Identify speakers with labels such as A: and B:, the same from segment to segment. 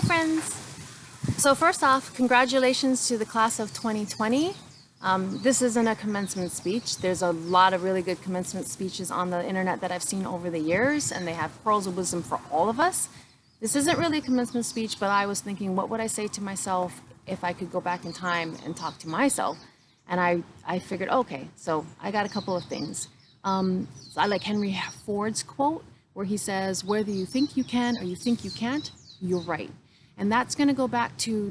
A: Hi friends! So first off, congratulations to the class of 2020. This isn't a commencement speech. There's a lot of really good commencement speeches on the internet that I've seen over the years, and they have pearls of wisdom for all of us. This isn't really a commencement speech, but I was thinking, what would I say to myself if I could go back in time and talk to myself? And I figured, okay, so I got a couple of things. I like Henry Ford's quote where he says, whether you think you can or you think you can't, you're right. And that's going to go back to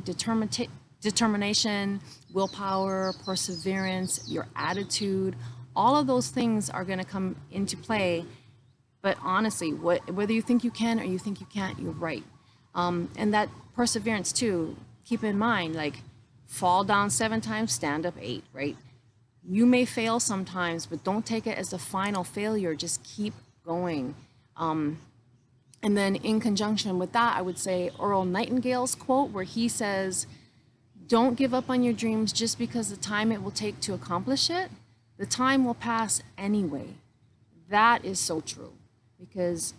A: determination, willpower, perseverance, your attitude. All of those things are going to come into play. But honestly, whether you think you can or you think you can't, you're right. And that perseverance too, keep in mind, like fall down 7 times, stand up 8, right? You may fail sometimes, but don't take it as a final failure. Just keep going. And then in conjunction with that, I would say Earl Nightingale's quote where he says, don't give up on your dreams just because the time it will take to accomplish it. The time will pass anyway. That is so true because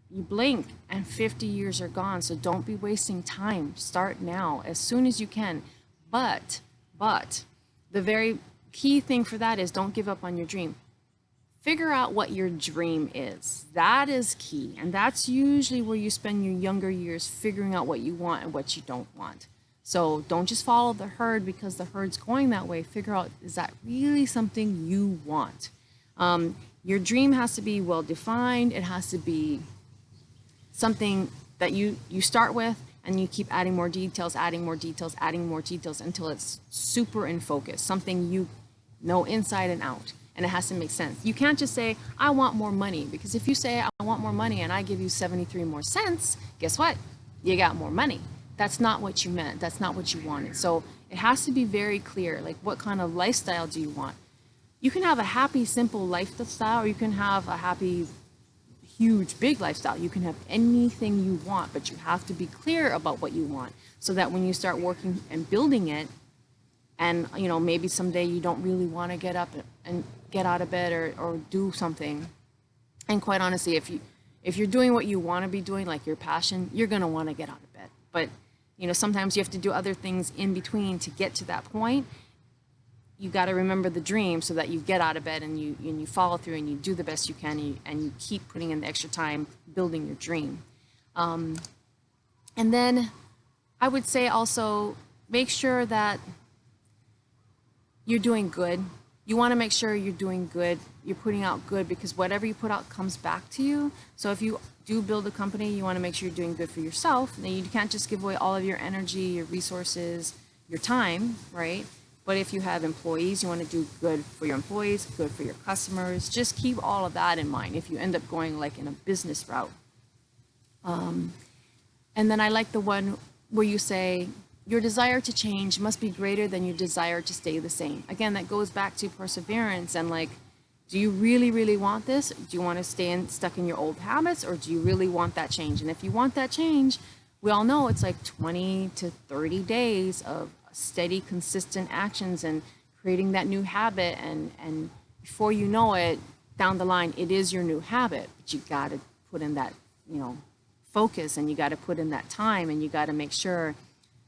A: you blink and 50 years are gone. So don't be wasting time. Start now as soon as you can. But the very key thing for that is don't give up on your dream. Figure out what your dream is. That is key. And that's usually where you spend your younger years figuring out what you want and what you don't want. So don't just follow the herd because the herd's going that way. Figure out, is that really something you want? Your dream has to be well defined. It has to be something that you start with and you keep adding more details, adding more details, adding more details until it's super in focus, something you know inside and out. And it has to make sense. You can't just say, I want more money, because if you say, I want more money and I give you 73 more cents, guess what? You got more money. That's not what you meant. That's not what you wanted. So it has to be very clear, like what kind of lifestyle do you want? You can have a happy, simple lifestyle, or you can have a happy, huge, big lifestyle. You can have anything you want, but you have to be clear about what you want so that when you start working and building it, and maybe someday you don't really want to get up and get out of bed or do something. And quite honestly, if you're doing what you want to be doing, like your passion, you're going to want to get out of bed. But sometimes you have to do other things in between to get to that point. You got to remember the dream so that you get out of bed and you follow through and you do the best you can and you keep putting in the extra time building your dream. And then I would say also make sure that you're doing good. You want to make sure you're doing good. You're putting out good because whatever you put out comes back to you. So if you do build a company, you want to make sure you're doing good for yourself. Then you can't just give away all of your energy, your resources, your time, right? But if you have employees, you want to do good for your employees, good for your customers. Just keep all of that in mind if you end up going like in a business route. And then I like the one where you say, your desire to change must be greater than your desire to stay the same. Again, that goes back to perseverance and like, do you really, really want this? Do you want to stay stuck in your old habits, or do you really want that change? And if you want that change, we all know it's like 20 to 30 days of steady, consistent actions and creating that new habit. And before you know it, down the line, it is your new habit. But you got to put in that, focus, and you got to put in that time, and you got to make sure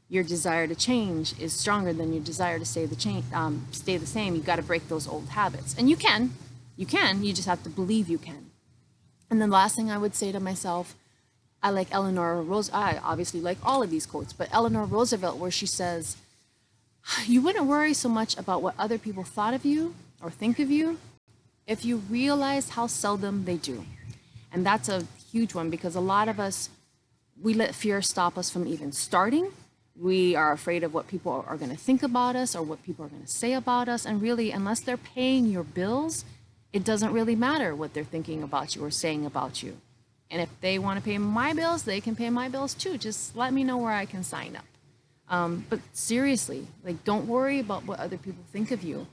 A: your desire to change is stronger than your desire to stay the same. You got to break those old habits, and you can. You just have to believe you can. And then last thing I would say to myself, I like Eleanor Roosevelt. I obviously like all of these quotes, but Eleanor Roosevelt, where she says, "You wouldn't worry so much about what other people thought of you or think of you if you realized how seldom they do." And that's a huge one because a lot of us, we let fear stop us from even starting. We are afraid of what people are going to think about us or what people are going to say about us. And really, unless they're paying your bills, it doesn't really matter what they're thinking about you or saying about you. And if they want to pay my bills, they can pay my bills too. Just let me know where I can sign up. But seriously, like, don't worry about what other people think of you.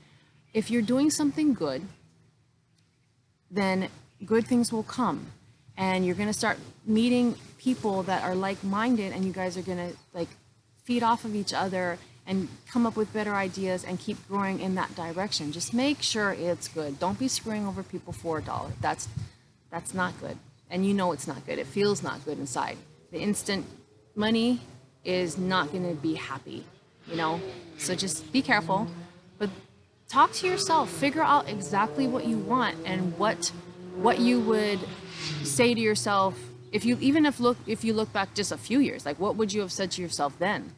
A: If you're doing something good, then good things will come. And you're going to start meeting people that are like-minded, and you guys are going to like feed off of each other and come up with better ideas and keep growing in that direction. Just make sure it's good. Don't be screwing over people for $1. That's not good. And it's not good. It feels not good inside. The instant money is not going to be happy, you know? So just be careful, but talk to yourself, figure out exactly what you want and what you would say to yourself if you even if you look back just a few years, like what would you have said to yourself then?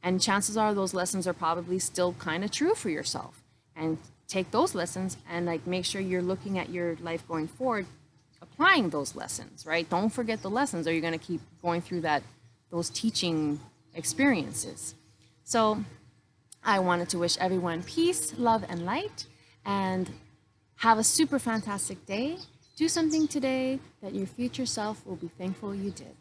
A: And chances are those lessons are probably still kind of true for yourself. And take those lessons and like make sure you're looking at your life going forward, applying those lessons, right? Don't forget the lessons or you're going to keep going through those teaching experiences. So I wanted to wish everyone peace, love, and light, and have a super fantastic day. Do something today that your future self will be thankful you did.